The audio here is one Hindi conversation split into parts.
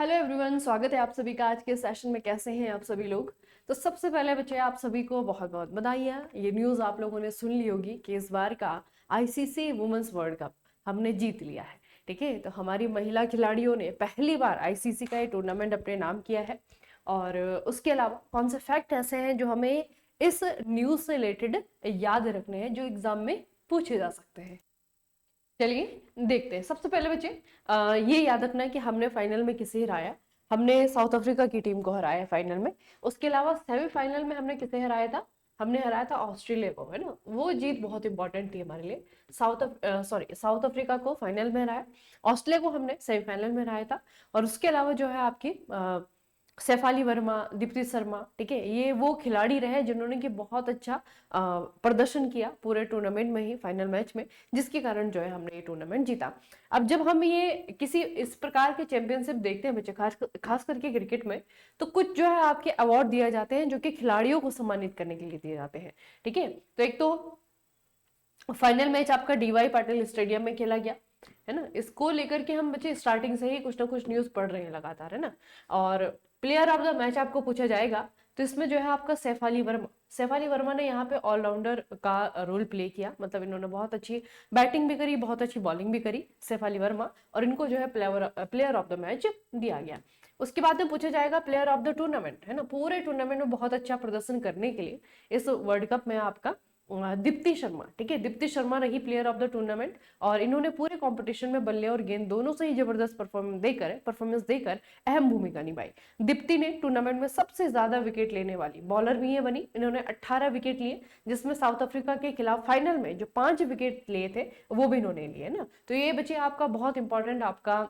हेलो एवरीवन, स्वागत है आप सभी का आज के सेशन में। कैसे हैं आप सभी लोग? तो सबसे पहले बच्चे आप सभी को बहुत बहुत बधाइयाँ। ये न्यूज़ आप लोगों ने सुन ली होगी कि इस बार का आईसीसी वुमेन्स वर्ल्ड कप हमने जीत लिया है। ठीक है, तो हमारी महिला खिलाड़ियों ने पहली बार आईसीसी का ये टूर्नामेंट अपने नाम किया है। और उसके अलावा कौन से फैक्ट ऐसे हैं जो हमें इस न्यूज़ से रिलेटेड याद रखने हैं, जो एग्जाम में पूछे जा सकते हैं। चलिए देखते हैं। सबसे पहले बच्चे ये याद रखना है कि हमने फाइनल में किसे हराया। हमने साउथ अफ्रीका की टीम को हराया फाइनल में। उसके अलावा सेमीफाइनल में हमने किसे हराया था? हमने हराया था ऑस्ट्रेलिया को, है ना। वो जीत बहुत इंपॉर्टेंट थी हमारे लिए। साउथ अफ्रीका को फाइनल में हराया, ऑस्ट्रेलिया को हमने सेमीफाइनल में हराया था। और उसके अलावा जो है आपकी शेफाली वर्मा, दीप्ति शर्मा, ठीक है, ये वो खिलाड़ी रहे जिन्होंने कि बहुत अच्छा प्रदर्शन किया पूरे टूर्नामेंट में ही, फाइनल मैच में, जिसके कारण जो है हमने ये टूर्नामेंट जीता। अब जब हम ये किसी इस प्रकार के चैंपियनशिप देखते हैं बच्चे, खास करके क्रिकेट में, तो कुछ जो है आपके अवार्ड दिए जाते हैं जो कि खिलाड़ियों को सम्मानित करने के लिए दिए जाते हैं। ठीक है, तो एक तो फाइनल मैच आपका डीवाई पाटिल स्टेडियम में खेला गया, है ना। इसको लेकर के हम बच्चे स्टार्टिंग से ही कुछ ना कुछ न्यूज पढ़ रहे हैं लगातार, है ना। और प्लेयर ऑफ द मैच आपको पूछा जाएगा, तो इसमें जो है आपका सैफ अली वर्मा ने यहाँ पे ऑलराउंडर का रोल प्ले किया। मतलब इन्होंने बहुत अच्छी बैटिंग भी करी, बहुत अच्छी बॉलिंग भी करी, सैफ अली वर्मा, और इनको जो है प्लेयर ऑफ द मैच दिया गया। उसके बाद में पूछा जाएगा प्लेयर ऑफ द टूर्नामेंट, है ना। पूरे टूर्नामेंट में बहुत अच्छा प्रदर्शन करने के लिए इस वर्ल्ड कप में आपका दीप्ति शर्मा, ठीक है, दीप्ति शर्मा रही प्लेयर ऑफ द टूर्नामेंट। और इन्होंने पूरे कंपटीशन में बल्ले और गेंद दोनों से ही जबरदस्त परफॉर्मेंस देकर अहम भूमिका निभाई। दीप्ति ने टूर्नामेंट में सबसे ज्यादा विकेट लेने वाली बॉलर भी ये बनी। इन्होंने 18 विकेट लिए, जिसमें साउथ अफ्रीका के खिलाफ फाइनल में जो 5 विकेट लिए थे वो भी इन्होंने लिए ना। तो ये बच्चे आपका बहुत इंपॉर्टेंट आपका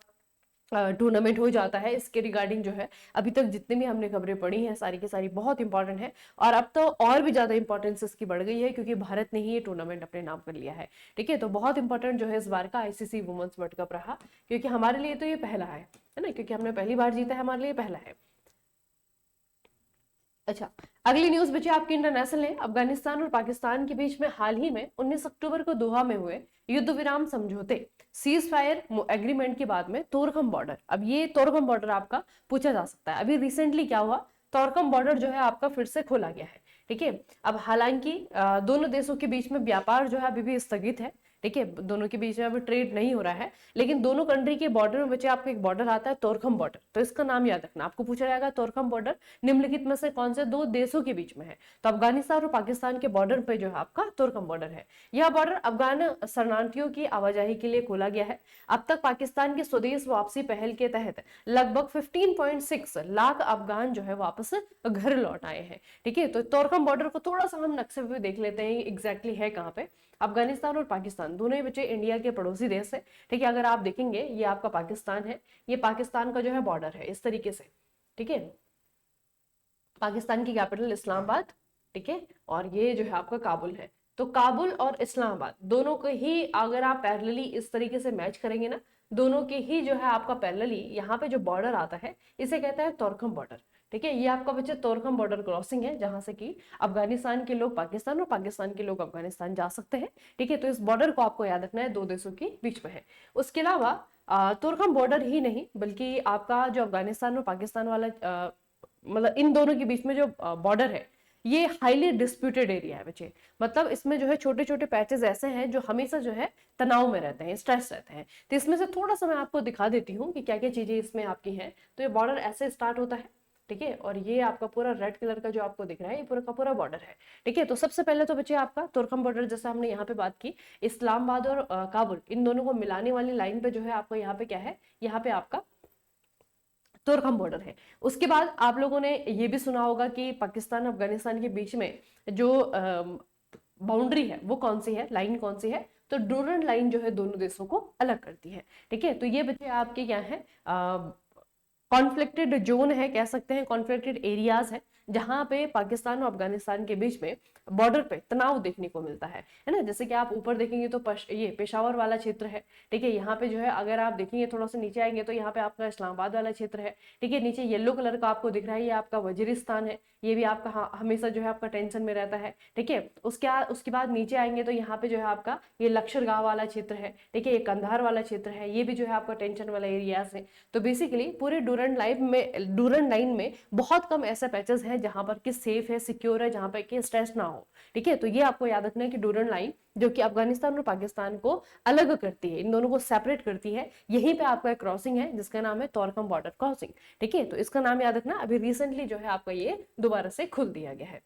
टूर्नामेंट हो जाता है। इसके रिगार्डिंग जो है अभी तक जितनी भी हमने खबरें पढ़ी हैं सारी की सारी बहुत इंपॉर्टेंट है। और अब तो और भी ज्यादा इंपॉर्टेंस इसकी बढ़ गई है क्योंकि भारत ने ही ये टूर्नामेंट अपने नाम कर लिया है। ठीक है, तो बहुत इंपॉर्टेंट जो है इस बार का आईसीसी वुमेन्स वर्ल्ड कप रहा, क्योंकि हमारे लिए तो ये पहला है ना, क्योंकि हमने पहली बार जीता है, हमारे लिए पहला है। अच्छा, अगली न्यूज बची आपकी इंटरनेशनल है। अफगानिस्तान और पाकिस्तान के बीच में हाल ही में 19 अक्टूबर को दोहा में हुए युद्ध विराम समझौते सीज फायर एग्रीमेंट के बाद में तोरखम बॉर्डर, अब ये तोरखम बॉर्डर आपका पूछा जा सकता है। अभी रिसेंटली क्या हुआ, तोरखम बॉर्डर जो है आपका फिर से खोला गया है। ठीक है, अब हालांकि दोनों देशों के बीच में व्यापार जो है अभी भी स्थगित है। ठीक है, दोनों के बीच में अभी ट्रेड नहीं हो रहा है, लेकिन दोनों कंट्री के बॉर्डर में बचे आपको एक बॉर्डर आता है तोरखम बॉर्डर। तो इसका नाम याद रखना, आपको पूछा जाएगा तोरखम बॉर्डर निम्नलिखित में से कौन से दो देशों के बीच में है? तो अफगानिस्तान और पाकिस्तान के बॉर्डर पे जो है आपका तोरखम बॉर्डर है। यह बॉर्डर अफगान शरणार्थियों की आवाजाही के लिए खोला गया है। अब तक पाकिस्तान की स्वदेश वापसी पहल के तहत लगभग 15.6 लाख अफगान जो है वापस घर लौट आए हैं। ठीक है, तो तोरखम बॉर्डर को थोड़ा सा हम नक्शे पे देख लेते हैं एग्जैक्टली है कहाँ पे। अफगानिस्तान और पाकिस्तान दोनों ही बच्चे इंडिया के पड़ोसी देश है। ठीक है, अगर आप देखेंगे ये आपका पाकिस्तान है, ये पाकिस्तान का जो है बॉर्डर है इस तरीके से। ठीक है, पाकिस्तान की कैपिटल इस्लामाबाद, ठीक है, और ये जो है आपका काबुल है। तो काबुल और इस्लामाबाद दोनों को ही अगर आप पैरेलली इस तरीके से मैच करेंगे ना, दोनों के ही जो है आपका पैरेलली यहाँ पे जो बॉर्डर आता है इसे कहता है तोरखम बॉर्डर। ठीक है, ये आपका बच्चे तोरखम बॉर्डर क्रॉसिंग है, जहां से कि अफगानिस्तान के लोग पाकिस्तान और पाकिस्तान के लोग अफगानिस्तान जा सकते हैं। ठीक है, तो इस बॉर्डर को आपको याद रखना है, दो देशों के बीच में है। उसके अलावा तोरखम बॉर्डर ही नहीं बल्कि आपका जो अफगानिस्तान और पाकिस्तान वाला मतलब इन दोनों के बीच में जो बॉर्डर है ये हाईली डिस्प्यूटेड एरिया है बच्चे। मतलब इसमें जो है छोटे छोटे पैचेस ऐसे हैं जो हमेशा जो है तनाव में रहते हैं, स्ट्रेस रहते हैं। तो इसमें से थोड़ा सा मैं आपको दिखा देती हूँ कि क्या क्या चीजें इसमें आपकी हैं। तो ये बॉर्डर ऐसे स्टार्ट होता है, ठीक है, और ये आपका पूरा रेड कलर का जो आपको दिख रहा है ये पूरा का पूरा बॉर्डर है। ठीक है, तो सबसे पहले तो बच्चे आपका तुर्कम बॉर्डर, जैसा हमने यहाँ पे बात की, इस्लामाबाद और काबुल इन दोनों को मिलाने वाली लाइन पे जो है आपको यहाँ पे क्या है, यहाँ पे आपका तुर्कम बॉर्डर है। उसके बाद आप लोगों ने ये भी सुना होगा कि पाकिस्तान अफगानिस्तान के बीच में जो बाउंड्री है वो कौन सी है, लाइन कौन सी है? तो डोरंड लाइन जो है दोनों देशों को अलग करती है। ठीक है, तो ये बच्चे आपके क्या है, कॉन्फ्लिक्टेड जोन है, कह सकते हैं कॉन्फ्लिक्टेड एरियाज है, जहां पे पाकिस्तान और अफगानिस्तान के बीच में बॉर्डर पे तनाव देखने को मिलता है ना। जैसे कि आप ऊपर देखेंगे तो ये पेशावर वाला क्षेत्र है। ठीक है, यहाँ पे जो है अगर आप देखेंगे थोड़ा सा नीचे आएंगे तो यहाँ पे आपका इस्लामाबाद वाला क्षेत्र है। ठीक है, नीचे येलो कलर का आपको दिख रहा है ये आपका वजीरिस्तान है, ये भी आपका हमेशा जो है आपका टेंशन में रहता है। ठीक है, उसके बाद नीचे आएंगे तो यहाँ पे जो है आपका ये लश्कर गांव वाला क्षेत्र है। ठीक है, ये कंधार वाला क्षेत्र है, ये भी जो है आपका टेंशन वाला एरियाज है। तो बेसिकली पूरे डूरन लाइन में बहुत कम ऐसे पैचेस हैं जहां पर कि सेफ है, सिक्योर है, जहां पर कि स्ट्रेस ना हो। ठीक है, तो ये आपको याद रखना है कि डूरन लाइन जो कि अफगानिस्तान और पाकिस्तान को अलग करती है, इन दोनों को सेपरेट करती है, यहीं पे आपका एक क्रॉसिंग है जिसका नाम है तोरकम बॉर्डर क्रॉसिंग। ठीक है, तो इसका नाम याद रखना, अभी रिसेंटली जो है आपका ये दोबारा से खुल दिया गया है।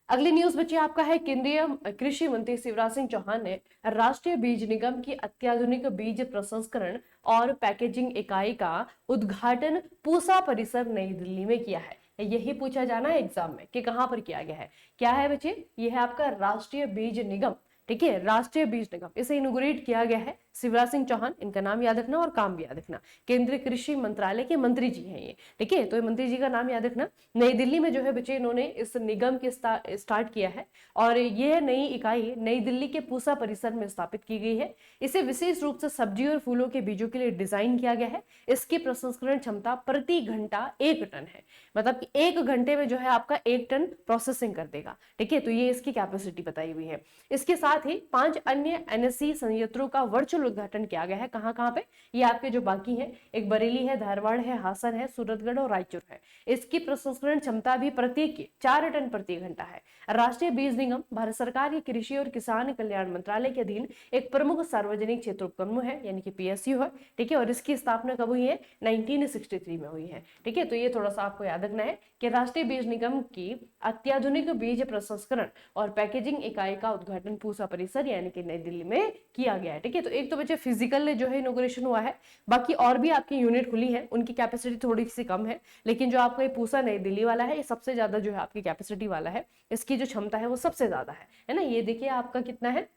अगली न्यूज बच्चे आपका है, केंद्रीय कृषि मंत्री शिवराज सिंह चौहान ने राष्ट्रीय बीज निगम की अत्याधुनिक बीज प्रसंस्करण और पैकेजिंग इकाई का उद्घाटन पूसा परिसर नई दिल्ली में किया है। यही पूछा जाना है एग्जाम में कि कहां पर किया गया है। क्या है बच्चे, यह है आपका राष्ट्रीय बीज निगम। ठीक है, राष्ट्रीय बीज निगम, इसे इनोग्रेट किया गया है शिवराज सिंह चौहान, इनका नाम याद रखना और काम भी याद रखना। केंद्रीय कृषि मंत्रालय के मंत्री जी हैं ये। ठीक है, तो ये मंत्री जी का नाम याद रखना। नई दिल्ली में जो है बच्चे इन्होंने इस निगम की स्टार्ट किया है और यह नई इकाई नई दिल्ली के पूसा परिसर में स्थापित की गई है। इसे विशेष रूप से सब्जी और फूलों के बीजों के लिए डिजाइन किया गया है। इसकी प्रसंस्करण क्षमता प्रति घंटा 1 टन है, मतलब कि 1 घंटे में जो है आपका 1 टन प्रोसेसिंग कर देगा। ठीक है, तो ये इसकी कैपेसिटी बताई हुई है। इसके साथ ही 5 अन्य एनएससी संयंत्रों का वर्चुअल उद्घाटन किया गया है। कहां कहां पे, ये आपके जो बाकी है, एक बरेली है, धारवाड़ है, हासन है, सूरतगढ़ और रायचूर है। इसकी प्रसंस्करण क्षमता भी प्रत्येक की 4 टन प्रति घंटा है। राष्ट्रीय बीज निगम भारत सरकार के कृषि और किसान कल्याण मंत्रालय के अधीन एक प्रमुख सार्वजनिक क्षेत्र उपक्रम है, यानी कि पीएसयू है। ठीक है, और इसकी स्थापना कब हुई है, 1963 में हुई है। ठीक है, तो ये थोड़ा सा आपको याद रखना है कि राष्ट्रीय बीज निगम की अत्याधुनिक बीज प्रसंस्करण और पैकेजिंग इकाई का उद्घाटन पूसा परिसर यानी कि नई दिल्ली में किया गया है। ठीक है, तो एक तो बच्चे फिजिकल जो है इनॉग्रेशन हुआ है, बाकी और भी आपकी यूनिट खुली है, उनकी कैपेसिटी थोड़ी सी कम है, लेकिन जो आपका ये पूसा नई दिल्ली वाला है, ये सबसे ज्यादा जो है आपकी कैपेसिटी वाला है, इसकी जो क्षमता है वो सबसे ज्यादा है ना। ये देखिए आपका कितना है,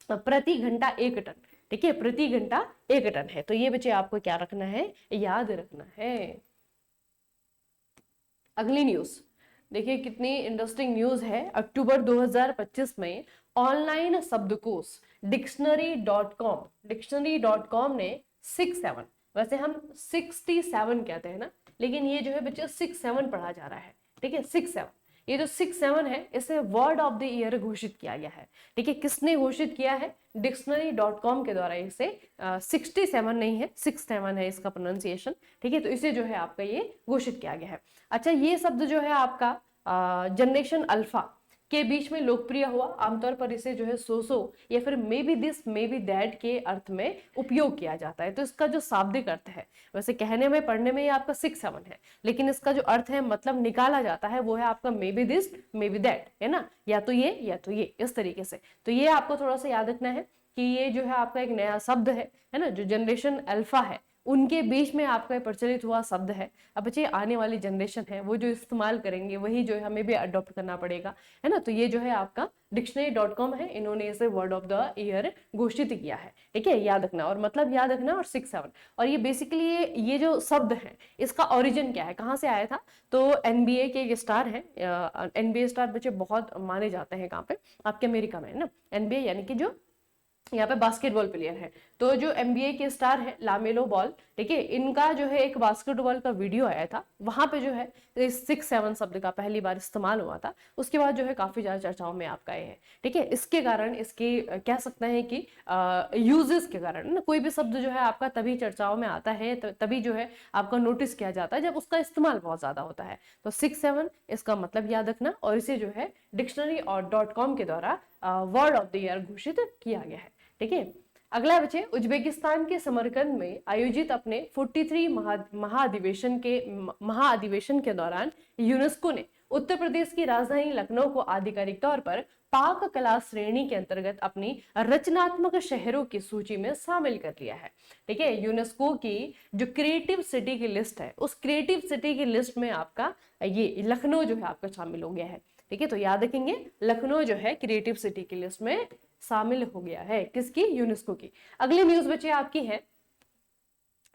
प्रति घंटा 1 टन। ठीक है, प्रति घंटा 1 टन है। तो ये बच्चे आपको क्या रखना है, याद रखना है। अगली न्यूज देखिए, कितनी इंटरेस्टिंग न्यूज है। अक्टूबर 2025 में ऑनलाइन शब्दकोश डिक्शनरी.com ने 67, वैसे हम 67 कहते हैं ना, लेकिन ये जो है बच्चे 67 पढ़ा जा रहा है। ठीक है, 67, ये जो 67 है इसे वर्ड ऑफ द ईयर घोषित किया गया है। ठीक है, किसने घोषित किया है, डिक्शनरी.com के द्वारा। इसे 67 नहीं है, 67 है इसका प्रोनाउंसिएशन। ठीक है, तो इसे जो है आपका ये घोषित किया गया है। अच्छा, ये शब्द जो है आपका जनरेशन अल्फा के बीच में लोकप्रिय हुआ। आमतौर पर इसे जो है सो या फिर may be this may be that के अर्थ में उपयोग किया जाता है। तो इसका जो शाब्दिक अर्थ है, वैसे कहने में पढ़ने में ये आपका 67 है, लेकिन इसका जो अर्थ है मतलब निकाला जाता है वो है आपका may be this may be that, है ना, या तो ये या तो ये, इस तरीके से। तो ये आपको थोड़ा सा याद रखना है कि ये जो है आपका एक नया शब्द है ना, जो जनरेशन अल्फा है उनके बीच में आपका प्रचलित हुआ शब्द है। अब बच्चे आने वाली जनरेशन है वो जो इस्तेमाल करेंगे वही जो है हमें भी अडॉप्ट करना पड़ेगा, है ना। तो ये जो है आपका डिक्शनरी.com है, इन्होंने इसे वर्ड ऑफ द ईयर घोषित किया है। ठीक है, याद रखना, और मतलब याद रखना, और 67। और ये बेसिकली ये जो शब्द है इसका ओरिजिन क्या है, कहाँ से आया था, तो एनबीए के एक स्टार है, एनबीए स्टार बच्चे बहुत माने जाते हैं कहाँ पे, आपके अमेरिका में, है ना। एनबीए यानी कि जो यहाँ पे बास्केटबॉल प्लेयर है, तो जो एनबीए के स्टार है लामेलो बॉल, ठीक है, इनका जो है एक बास्केटबॉल का वीडियो आया था, वहां पे जो है 67 शब्द का पहली बार इस्तेमाल हुआ था। उसके बाद जो है काफी ज्यादा चर्चाओं में आपका ये है। ठीक है, इसके कारण, इसके कह सकते हैं कि यूजेस के कारण ना, कोई भी शब्द जो है आपका तभी चर्चाओं में आता है, तभी जो है आपका नोटिस किया जाता है जब उसका इस्तेमाल बहुत ज्यादा होता है। तो 67 इसका मतलब याद रखना, और इसे जो है डिक्शनरी और .com के द्वारा वर्ड ऑफ द ईयर घोषित किया गया है। ठीक है, अगला बचे, उज्बेकिस्तान के समरकंद में आयोजित अपने 43 महाअधिवेशन के दौरान यूनेस्को ने उत्तर प्रदेश की राजधानी लखनऊ को आधिकारिक तौर पर पाक कला श्रेणी के अंतर्गत अपनी रचनात्मक शहरों की सूची में शामिल कर लिया है। ठीक है, यूनेस्को की जो क्रिएटिव सिटी की लिस्ट है, उस क्रिएटिव सिटी की लिस्ट में आपका ये लखनऊ जो है आपका शामिल हो गया है। ठीक है, तो याद रखेंगे, लखनऊ जो है क्रिएटिव सिटी की लिस्ट में शामिल हो गया है, किसकी, यूनेस्को की। अगली न्यूज बच्चे आपकी है,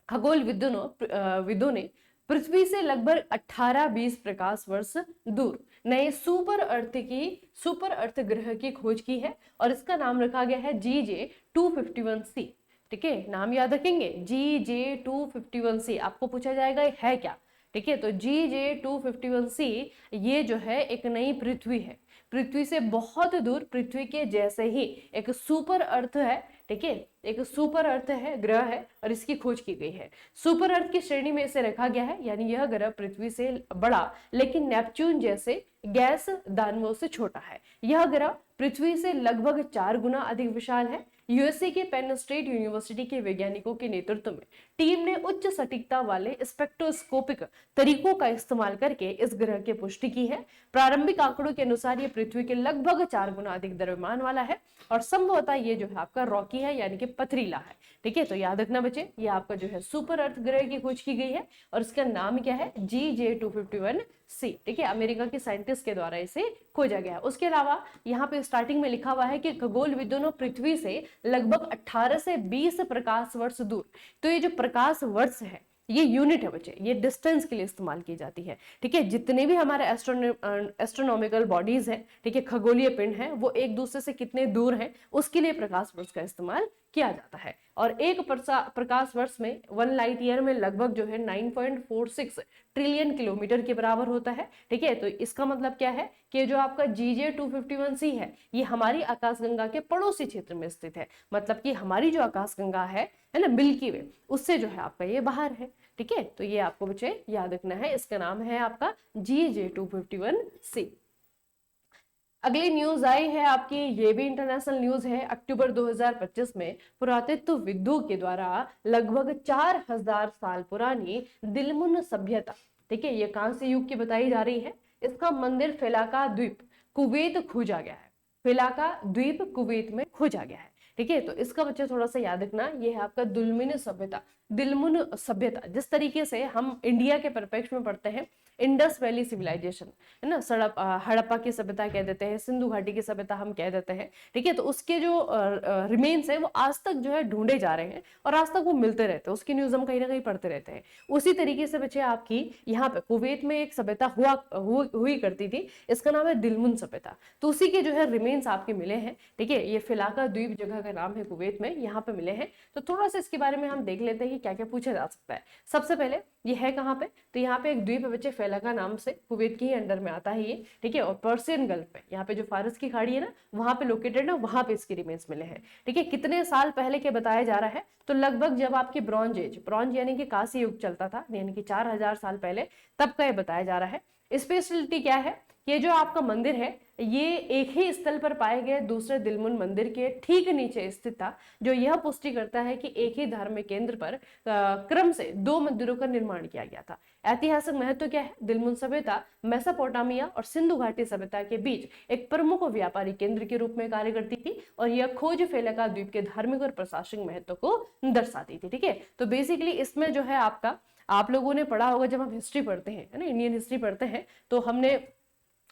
खगोल विदों ने पृथ्वी से लगभग 18-20 प्रकाश वर्ष दूर नए सुपर अर्थ ग्रह की खोज की है, और इसका नाम रखा गया है GJ251c। ठीक है, नाम याद रखेंगे, GJ251c। आपको पूछा जाएगा है क्या। ठीक है, तो GJ251c ये जो है एक नई पृथ्वी है, पृथ्वी से बहुत दूर, पृथ्वी के जैसे ही एक सुपर अर्थ है। ठीक है, एक सुपर अर्थ है, ग्रह है, और इसकी खोज की गई है। सुपर अर्थ की श्रेणी में इसे रखा गया है, यानी यह ग्रह पृथ्वी से बड़ा लेकिन नेपच्यून जैसे गैस दानवों से छोटा है। यह ग्रह पृथ्वी से लगभग 4 गुना अधिक विशाल है। यूएसए के पेन स्टेट यूनिवर्सिटी के वैज्ञानिकों के नेतृत्व में टीम ने उच्च सटीकता वाले स्पेक्ट्रोस्कोपिक तरीकों का इस्तेमाल करके इस ग्रह की पुष्टि की है। प्रारंभिक आंकड़ों के अनुसार ये पृथ्वी के लगभग 4 गुना अधिक द्रव्यमान वाला है और संभवतः ये जो है आपका रॉकी है, यानी कि पथरीला है। ठीक है, तो याद रखना बच्चे, ये आपका जो है सुपर अर्थ ग्रह की खोज की गई है और इसका नाम क्या है, GJ251c। ठीक है, अमेरिका के साइंटिस्ट के द्वारा इसे खोजा गया है। उसके अलावा यहाँ पे स्टार्टिंग में लिखा हुआ है कि खगोल विद्वानों पृथ्वी से लगभग 18 से 20 प्रकाश वर्ष दूर। तो ये जो प्रकाश वर्ष है ये यूनिट है बच्चे, ये डिस्टेंस के लिए इस्तेमाल की जाती है। ठीक है, जितने भी हमारे एस्ट्रोनॉमिकल बॉडीज हैं, ठीक है, खगोलीय पिंड है, वो एक दूसरे से कितने दूर हैं उसके लिए प्रकाश वर्ष का इस्तेमाल किया जाता है। और एक प्रकाश वर्ष में 1 लाइट ईयर में लगभग जो है 9.46 ट्रिलियन किलोमीटर के बराबर होता है। ठीक है, तो इसका मतलब क्या है कि जो आपका GJ251c है ये हमारी आकाशगंगा के पड़ोसी क्षेत्र में स्थित है। मतलब कि हमारी जो आकाशगंगा है ना, मिल्की वे, उससे जो है आपका ये बाहर है। ठीक है, तो ये आपको बच्चे याद रखना है, इसका नाम है आपका GJ251c। अगली न्यूज आई है आपकी, ये भी इंटरनेशनल न्यूज है। अक्टूबर 2025 में पुरातत्वविदों के द्वारा लगभग 4000 साल पुरानी दिलमुन सभ्यता, ठीक है, ये कांस्य युग की बताई जा रही है। इसका मंदिर फेलाका द्वीप कुवैत खोजा गया है। फेलाका द्वीप कुवैत में खोजा गया है। ठीक है, तो इसका बच्चे थोड़ा सा याद रखना, ये है आपका दुलमुन सभ्यता। दिलमुन सभ्यता, जिस तरीके से हम इंडिया के परिप्रेक्ष्य में पढ़ते हैं इंडस वैली सिविलाइजेशन, है ना, हड़प्पा की सभ्यता कह देते हैं, सिंधु घाटी की सभ्यता हम कह देते हैं। ठीक है, तो उसके जो रिमेन्स है वो आज तक जो है ढूंढे जा रहे हैं और आज तक वो मिलते रहते हैं, उसकी न्यूज हम कहीं ना कहीं पढ़ते रहते हैं। उसी तरीके से बच्चे आपकी यहाँ पे कुवैत में एक सभ्यता हुई करती थी, इसका नाम है दिलमुन सभ्यता। तो उसी के जो है रिमेन्स आपके मिले हैं। ठीक है, ये फिलाका द्वीप जगह का नाम है, कुवैत में यहाँ पे मिले हैं। तो थोड़ा सा इसके बारे में हम देख लेते हैं कि क्या क्या पूछा जा सकता है। सबसे पहले ये है कहाँ पे, तो यहाँ पे एक द्वीप है बच्चे, फेलाका नाम से, कुवैत के ही अंडर में आता है ये। ठीक है, और पर्शियन गल्फ में, यहाँ पे जो फारस की खाड़ी है ना वहां पे लोकेटेड ना, वहां पे इसके रिमेन्स मिले हैं। ठीक है, कितने साल पहले के बताया जा रहा है, तो लगभग जब आपकी ब्रॉन्ज एज, ब्रॉन्ज यानी कि कांस्य युग चलता था, यानी कि 4000 साल पहले, तब का ये बताया जा रहा है। स्पेशलिटी क्या है, ये जो आपका मंदिर है ये एक ही स्थल पर पाए गए दूसरे दिलमुन मंदिर के ठीक नीचे स्थित था, जो यह पुष्टि करता है कि एक ही धार्मिक केंद्र पर क्रम से 2 मंदिरों का निर्माण किया गया था। ऐतिहासिक महत्व क्या है, दिलमुन सभ्यता मेसोपोटामिया और सिंधु घाटी सभ्यता के बीच एक प्रमुख व्यापारी केंद्र के रूप में कार्य करती थी और यह खोज फेलाका द्वीप के धार्मिक और प्रशासनिक महत्व को दर्शाती थी। ठीक है, तो बेसिकली इसमें जो है आपका, आप लोगों ने पढ़ा होगा जब हम हिस्ट्री पढ़ते हैं, है ना, इंडियन हिस्ट्री पढ़ते हैं, तो हमने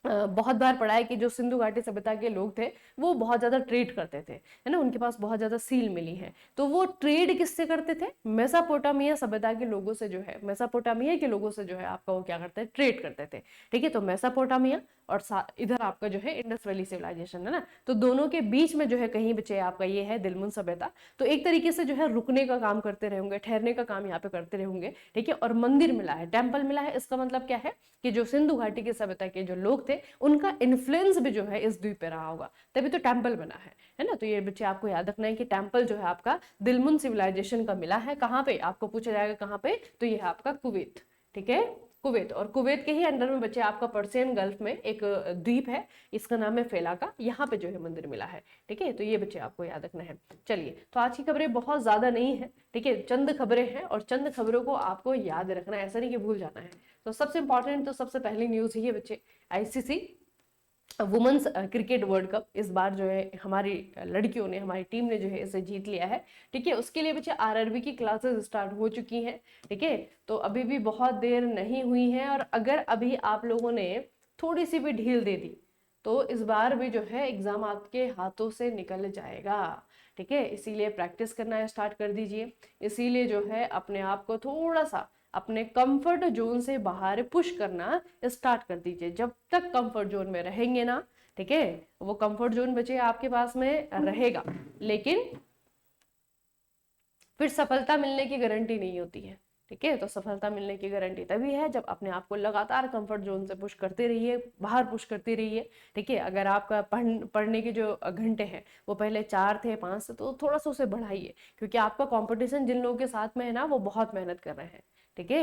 बहुत बार पढ़ा है कि जो सिंधु घाटी सभ्यता के लोग थे वो बहुत ज्यादा ट्रेड करते थे, है ना, उनके पास बहुत ज्यादा सील मिली है। तो वो ट्रेड किससे करते थे, मेसोपोटामिया सभ्यता के लोगों से जो है, मेसोपोटामिया के लोगों से जो है आपका वो क्या करते हैं, ट्रेड करते थे। ठीक है, तो मेसोपोटामिया और इधर आपका जो है इंडस वैली सिविलाइजेशन, है ना, तो दोनों के बीच में जो है कहीं बचे आपका ये है दिलमुन सभ्यता। तो एक तरीके से जो है रुकने का काम करते रहेंगे, ठहरने का काम यहाँ पे करते रहेंगे। ठीक है, और मंदिर मिला है, टेम्पल मिला है, इसका मतलब क्या है कि जो सिंधु घाटी की सभ्यता के जो लोग थे उनका इन्फ्लुएंस भी जो है इस द्वीप पे रहा होगा, तभी तो टेम्पल बना है ना। तो ये बच्चे आपको याद रखना है कि टेम्पल जो है आपका दिलमुन सिविलाइजेशन का मिला है। कहाँ पे, आपको पूछा जाएगा कहाँ पे, तो ये है आपका कुवैत। ठीक है, कुवैत, और कुवैत के ही अंडर में बच्चे आपका पर्शियन गल्फ में एक द्वीप है, इसका नाम है फेलाका, यहाँ पे जो है मंदिर मिला है। ठीक है, तो ये बच्चे आपको याद रखना है। चलिए, तो आज की खबरें बहुत ज्यादा नहीं है, ठीक है, चंद खबरें हैं और चंद खबरों को आपको याद रखना है, ऐसा नहीं कि भूल जाना है। तो सबसे इंपॉर्टेंट, तो सबसे पहली न्यूज है ये बच्चे, ICC women's cricket world cup इस बार जो है हमारी लड़कियों ने, हमारी टीम ने जो है इसे जीत लिया है। ठीक है, उसके लिए बच्चे RRB की क्लासेस स्टार्ट हो चुकी हैं। ठीक है, तो अभी भी बहुत देर नहीं हुई है और अगर अभी आप लोगों ने थोड़ी सी भी ढील दे दी तो इस बार भी जो है एग्जाम आपके हाथों से निकल जाएगा। ठीक है, इसीलिए प्रैक्टिस करना स्टार्ट कर दीजिए, इसीलिए जो है अपने आप को थोड़ा सा अपने कंफर्ट जोन से बाहर पुश करना स्टार्ट कर दीजिए। जब तक कंफर्ट जोन में रहेंगे ना, ठीक है, वो कंफर्ट जोन बचे आपके पास में रहेगा, लेकिन फिर सफलता मिलने की गारंटी नहीं होती है। ठीक है, तो सफलता मिलने की गारंटी तभी है जब अपने आप को लगातार कंफर्ट जोन से पुश करते रहिए, बाहर पुश करते रहिए। ठीक है, अगर आपका पढ़ने के जो घंटे हैं वो पहले 4 थे 5 थे, तो थोड़ा सा उसे बढ़ाइए, क्योंकि आपका कंपटीशन जिन लोगों के साथ में है ना वो बहुत मेहनत कर रहे हैं। ठीक है,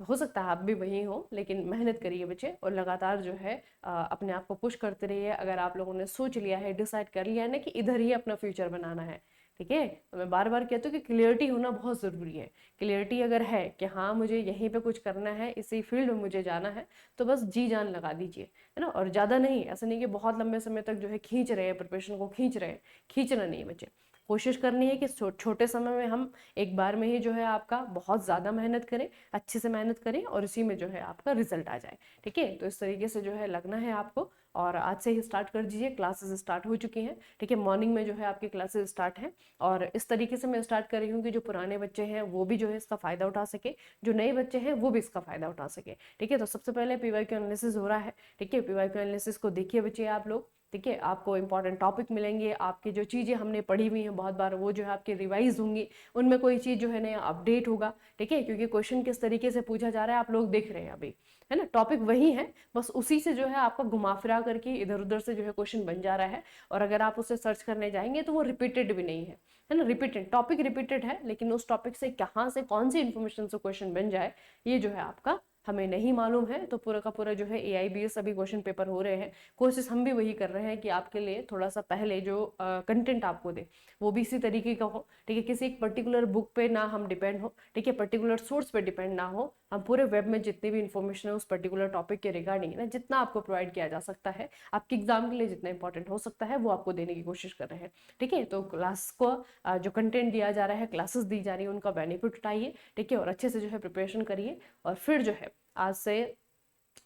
हो सकता है आप भी वही हो, लेकिन मेहनत करिए बच्चे, और लगातार जो है अपने आप को पुश करते रहिए। अगर आप लोगों ने सोच लिया है, डिसाइड कर लिया है ना कि इधर ही अपना फ्यूचर बनाना है, ठीक है, तो मैं बार बार कहती हूँ कि क्लियरिटी होना बहुत ज़रूरी है। क्लियरिटी अगर है कि हाँ मुझे यहीं पे कुछ करना है, इसी फील्ड में मुझे जाना है, तो बस जी जान लगा दीजिए, है ना। और ज़्यादा नहीं, ऐसा नहीं कि बहुत लंबे समय तक जो है खींच रहे हैं, प्रिपरेशन को खींच रहे हैं, खींचना नहीं बच्चे। कोशिश करनी है कि छोटे समय में हम एक बार में ही जो है आपका बहुत ज़्यादा मेहनत करें, अच्छे से मेहनत करें, और इसी में जो है आपका रिजल्ट आ जाए। ठीक है, तो इस तरीके से जो है लगना है आपको, और आज से ही स्टार्ट कर दीजिए। क्लासेस स्टार्ट हो चुकी हैं, ठीक है, मॉर्निंग में जो है आपकी क्लासेस स्टार्ट हैं, और इस तरीके से मैं स्टार्ट कर रही हूँ कि जो पुराने बच्चे हैं वो भी जो है इसका फ़ायदा उठा सके, जो नए बच्चे हैं वो भी इसका फ़ायदा उठा सके। ठीक है, तो सबसे पहले पीवाईक्यू एनालिसिस हो रहा है। ठीक है, पीवाईक्यू एनालिसिस को देखिए बच्चे आप लोग। ठीक है, आपको इंपॉर्टेंट टॉपिक मिलेंगे, आपकी जो चीज़ें हमने पढ़ी हुई हैं बहुत बार वो जो है आपकी रिवाइज होंगी, उनमें कोई चीज़ जो है नया अपडेट होगा। ठीक है, क्योंकि क्वेश्चन किस तरीके से पूछा जा रहा है आप लोग देख रहे हैं अभी, है ना, टॉपिक वही है, बस उसी से जो है आपका घुमा फिरा करके इधर उधर से जो है क्वेश्चन बन जा रहा है। और अगर आप उसे सर्च करने जाएंगे तो वो रिपीटेड भी नहीं है ना, रिपीटेड टॉपिक रिपीटेड है, लेकिन उस टॉपिक से कहाँ से कौन सी इन्फॉर्मेशन से क्वेश्चन बन जाए ये जो है आपका हमें नहीं मालूम है। तो पूरा का पूरा जो है AIBS अभी क्वेश्चन पेपर हो रहे हैं, कोशिश हम भी वही कर रहे हैं कि आपके लिए थोड़ा सा पहले जो कंटेंट आपको दे वो भी इसी तरीके का हो। ठीक है, किसी एक पर्टिकुलर बुक पे ना हम डिपेंड हो, ठीक है, पर्टिकुलर सोर्स पे डिपेंड ना हो, हम पूरे वेब में जितनी भी इन्फॉर्मेशन है उस पर्टिकुलर टॉपिक के रिगार्डिंग ना जितना आपको प्रोवाइड किया जा सकता है, आपके एग्जाम के लिए जितना इंपॉर्टेंट हो सकता है वो आपको देने की कोशिश कर रहे हैं। ठीक है, तो क्लास को जो कंटेंट दिया जा रहा है, क्लासेस दी जा रही है, उनका बेनिफिट उठाइए। ठीक है, और अच्छे से जो है प्रिपरेशन करिए, और फिर जो है आज से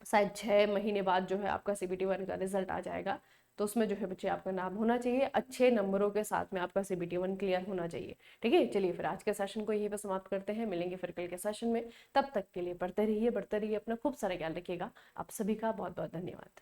शायद 6 महीने बाद जो है आपका CBT 1 का रिजल्ट आ जाएगा, तो उसमें जो है बच्चे आपका नाम होना चाहिए, अच्छे नंबरों के साथ में आपका CBT 1 क्लियर होना चाहिए। ठीक है, चलिए फिर आज के सेशन को यहीं पर समाप्त करते हैं, मिलेंगे फिर कल के सेशन में। तब तक के लिए पढ़ते रहिए, बढ़ते रहिए, अपना खूब सारा ख्याल रखिएगा। आप सभी का बहुत बहुत धन्यवाद।